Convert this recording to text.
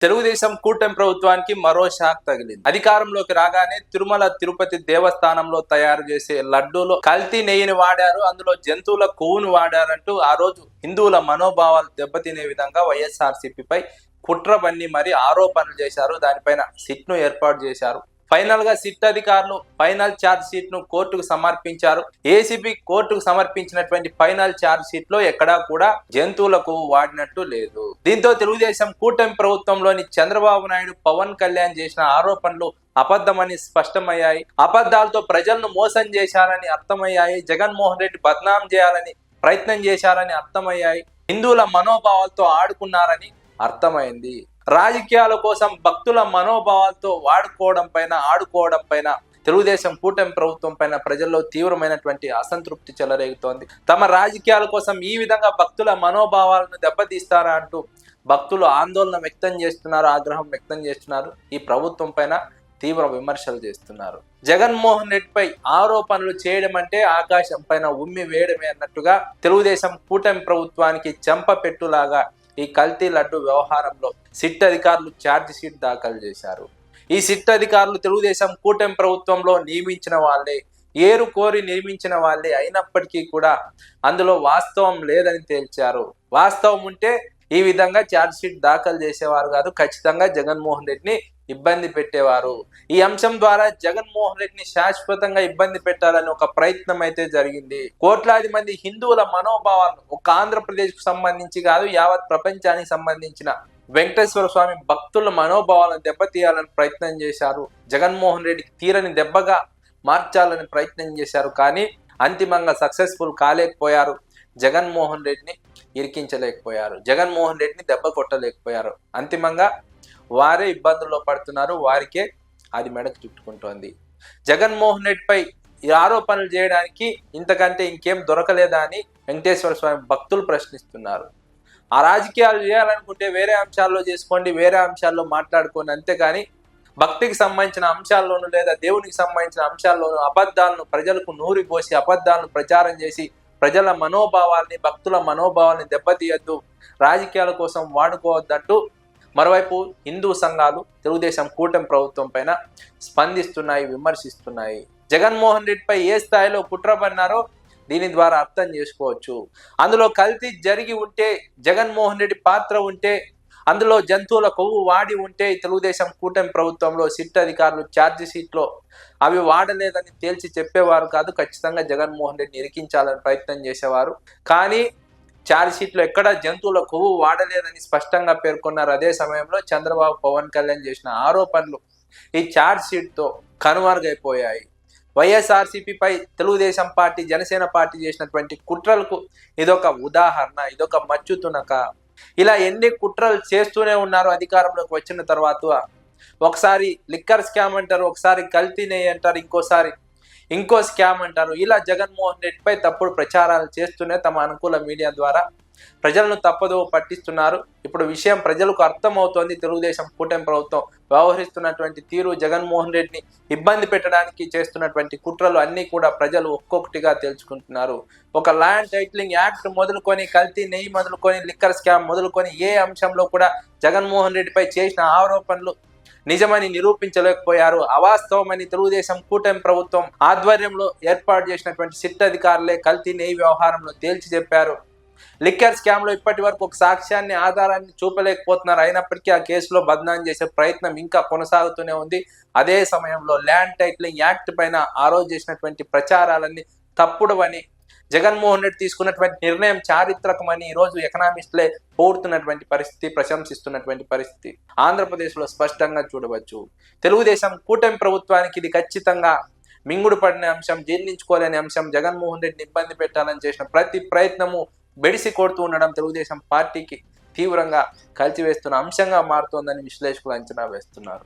తెలుగుదేశం కూటమి ప్రభుత్వానికి మరో షాక్ తగిలింది. అధికారంలోకి రాగానే తిరుమల తిరుపతి దేవస్థానంలో తయారు చేసే లడ్డూలో కల్తీ నెయ్యిని వాడారు, అందులో జంతువుల కొవ్వును వాడారంటూ ఆ రోజు హిందువుల మనోభావాలు దెబ్బతినే విధంగా వైఎస్ఆర్సీపీపై కుట్ర బన్ని మరి ఆరోపణలు చేశారు. దానిపైన సిట్ ను ఏర్పాటు చేశారు. ఫైనల్ గా సిట్ అధికారులు ఫైనల్ ఛార్జ్ షీట్ ను కోర్టుకు సమర్పించారు. ఏసీబీ కోర్టుకు సమర్పించినటువంటి ఫైనల్ ఛార్జ్ షీట్ లో ఎక్కడా కూడా జంతువులకు వాడినట్టు లేదు. దీంతో తెలుగుదేశం కూటమి ప్రభుత్వంలోని చంద్రబాబు నాయుడు, పవన్ కళ్యాణ్ చేసిన ఆరోపణలు అబద్ధమని స్పష్టమయ్యాయి. అబద్ధాలతో ప్రజలను మోసం చేశారని అర్థమయ్యాయి. జగన్మోహన్ రెడ్డి బద్నాం చేయాలని ప్రయత్నం చేశారని అర్థమయ్యాయి. హిందువుల మనోభావాలతో ఆడుకున్నారని అర్థమైంది. రాజకీయాల కోసం భక్తుల మనోభావాలతో ఆడుకోవడం పైన తెలుగుదేశం కూటమి ప్రభుత్వం పైన ప్రజల్లో తీవ్రమైనటువంటి అసంతృప్తి చెలరేగుతోంది. తమ రాజకీయాల కోసం ఈ విధంగా భక్తుల మనోభావాలను దెబ్బతీస్తారా అంటూ భక్తులు ఆందోళన వ్యక్తం చేస్తున్నారు, ఆగ్రహం వ్యక్తం చేస్తున్నారు. ఈ ప్రభుత్వం పైన తీవ్ర విమర్శలు చేస్తున్నారు. జగన్మోహన్ రెడ్డిపై ఆరోపణలు చేయడం అంటే ఆకాశం పైన ఉమ్మి వేయడమే అన్నట్టుగా తెలుగుదేశం కూటమి ప్రభుత్వానికి చెంపపెట్టులాగా ఈ కల్తీ లడ్డు వ్యవహారంలో సిట్ అధికారులు ఛార్జ్ షీట్ దాఖలు చేశారు. ఈ సిట్ అధికారులు తెలుగుదేశం కూటమి ప్రభుత్వంలో నియమించిన వాళ్ళే, ఏరు కోరి నిర్మించిన వాళ్ళే అయినప్పటికీ కూడా అందులో వాస్తవం లేదని తేల్చారు. వాస్తవం ఉంటే ఈ విధంగా ఛార్జ్ షీట్ దాఖలు చేసేవారు కాదు, ఖచ్చితంగా జగన్మోహన్ రెడ్డిని ఇబ్బంది పెట్టేవారు. ఈ అంశం ద్వారా జగన్మోహన్ రెడ్డిని శాశ్వతంగా ఇబ్బంది పెట్టాలని ఒక ప్రయత్నం అయితే జరిగింది. కోట్లాది మంది హిందువుల మనోభావాలను ఒక ఆంధ్రప్రదేశ్ కు సంబంధించి కాదు, యావత్ ప్రపంచానికి సంబంధించిన వెంకటేశ్వర స్వామి భక్తుల మనోభావాలను దెబ్బతీయాలని ప్రయత్నం చేశారు. జగన్మోహన్ రెడ్డికి తీరని దెబ్బగా మార్చాలని ప్రయత్నం చేశారు. కానీ అంతిమంగా సక్సెస్ఫుల్ కాలేకపోయారు. జగన్మోహన్ రెడ్డిని ఇరికించలేకపోయారు. జగన్మోహన్ రెడ్డిని దెబ్బ కొట్టలేకపోయారు. అంతిమంగా వారే ఇబ్బందుల్లో పడుతున్నారు. వారికే అది మెడకు చుట్టుకుంటోంది. జగన్మోహన్ రెడ్డిపై ఈ ఆరోపణలు చేయడానికి ఇంతకంటే ఇంకేం దొరకలేదా అని వెంకటేశ్వర స్వామి భక్తులు ప్రశ్నిస్తున్నారు. ఆ రాజకీయాలు చేయాలనుకుంటే వేరే అంశాల్లో చేసుకోండి, వేరే అంశాల్లో మాట్లాడుకోండి, అంతేకాని భక్తికి సంబంధించిన అంశాల్లోనూ లేదా దేవునికి సంబంధించిన అంశాల్లోనూ అబద్ధాలను ప్రజలకు నూరి పోసి అబద్ధాలను ప్రచారం చేసి ప్రజల మనోభావాల్ని, భక్తుల మనోభావాల్ని దెబ్బతీయద్దు, రాజకీయాల కోసం వాడుకోవద్దంటూ మరోవైపు హిందూ సంఘాలు తెలుగుదేశం కూటమి ప్రభుత్వం పైన స్పందిస్తున్నాయి, విమర్శిస్తున్నాయి. జగన్మోహన్ రెడ్డిపై ఏ స్థాయిలో కుట్ర పన్నారో దీని ద్వారా అర్థం చేసుకోవచ్చు. అందులో కల్తీ జరిగి ఉంటే, జగన్మోహన్ రెడ్డి పాత్ర ఉంటే, అందులో జంతువుల కొవ్వు వాడి ఉంటే తెలుగుదేశం కూటమి ప్రభుత్వంలో సిట్ అధికారులు ఛార్జ్ షీట్లో అవి వాడలేదని తేల్చి చెప్పేవారు కాదు. ఖచ్చితంగా జగన్మోహన్ రెడ్డిని ఇరికించాలని ప్రయత్నం చేసేవారు. కానీ ఛార్జ్ షీట్లో ఎక్కడ జంతువుల కొవ్వు వాడలేదని స్పష్టంగా పేర్కొన్నారు. అదే సమయంలో చంద్రబాబు, పవన్ కళ్యాణ్ చేసిన ఆరోపణలు ఈ ఛార్జ్ షీట్తో కనుమరుగైపోయాయి. వైఎస్ఆర్సీపీపై తెలుగుదేశం పార్టీ, జనసేన పార్టీ చేసినటువంటి కుట్రలకు ఇదొక ఉదాహరణ, ఇదొక మచ్చుతునక. ఇలా ఎన్ని కుట్రలు చేస్తూనే ఉన్నారు అధికారంలోకి వచ్చిన తర్వాత. ఒకసారి లిక్కర్ స్కామ్ అంటారు, ఒకసారి కల్తీ నెయ్యి అంటారు, ఇంకోసారి ఇంకో స్కామ్ అంటారు. ఇలా జగన్మోహన్ రెడ్డిపై తప్పుడు ప్రచారాలు చేస్తూనే తమ అనుకూల మీడియా ద్వారా ప్రజలను తప్పదో పట్టిస్తున్నారు. ఇప్పుడు విషయం ప్రజలకు అర్థమవుతోంది. తెలుగుదేశం కూటమి ప్రభుత్వం వ్యవహరిస్తున్నటువంటి తీరు, జగన్మోహన్ రెడ్డిని ఇబ్బంది పెట్టడానికి చేస్తున్నటువంటి కుట్రలు అన్నీ కూడా ప్రజలు ఒక్కొక్కటిగా తెలుసుకుంటున్నారు. ఒక ల్యాండ్ టైటిలింగ్ యాక్ట్ మొదలుకొని, కల్తీ నెయ్యి మొదలుకొని, లిక్కర్ స్కామ్ మొదలుకొని ఏ అంశంలో కూడా జగన్మోహన్ రెడ్డిపై చేసిన ఆరోపణలు నిజమని నిరూపించలేకపోయారు. అవాస్తవమని తెలుగుదేశం కూటమి ప్రభుత్వం ఆధ్వర్యంలో ఏర్పాటు చేసినటువంటి సిట్ అధికారులే కల్తీ నెయ్యి వ్యవహారంలో తేల్చి చెప్పారు. లిక్కర్ స్కామ్ లో ఇప్పటి వరకు ఒక సాక్ష్యాన్ని, ఆధారాన్ని చూపలేకపోతున్నారు. అయినప్పటికీ ఆ కేసులో బద్నాం చేసే ప్రయత్నం ఇంకా కొనసాగుతూనే ఉంది. అదే సమయంలో ల్యాండ్ టైటిలింగ్ యాక్ట్ పైన ఆ రోజు చేసినటువంటి ప్రచారాలన్నీ తప్పుడవని, జగన్మోహన్ రెడ్డి తీసుకున్నటువంటి నిర్ణయం చారిత్రకమని ఈరోజు ఎకనామిస్టులే పోడుతున్నటువంటి పరిస్థితి, ప్రశంసిస్తున్నటువంటి పరిస్థితి ఆంధ్రప్రదేశ్లో స్పష్టంగా చూడవచ్చు. తెలుగుదేశం కూటమి ప్రభుత్వానికి ఇది ఖచ్చితంగా మింగుడు పడిన అంశం, జీర్ణించుకోలేని అంశం. జగన్మోహన్ రెడ్డిని ఇబ్బంది పెట్టాలని చేసిన ప్రతి ప్రయత్నము బెడిసి కొడుతూ ఉండడం తెలుగుదేశం పార్టీకి తీవ్రంగా కలిసివేస్తున్న అంశంగా మారుతోందని విశ్లేషకులు అంచనా వేస్తున్నారు.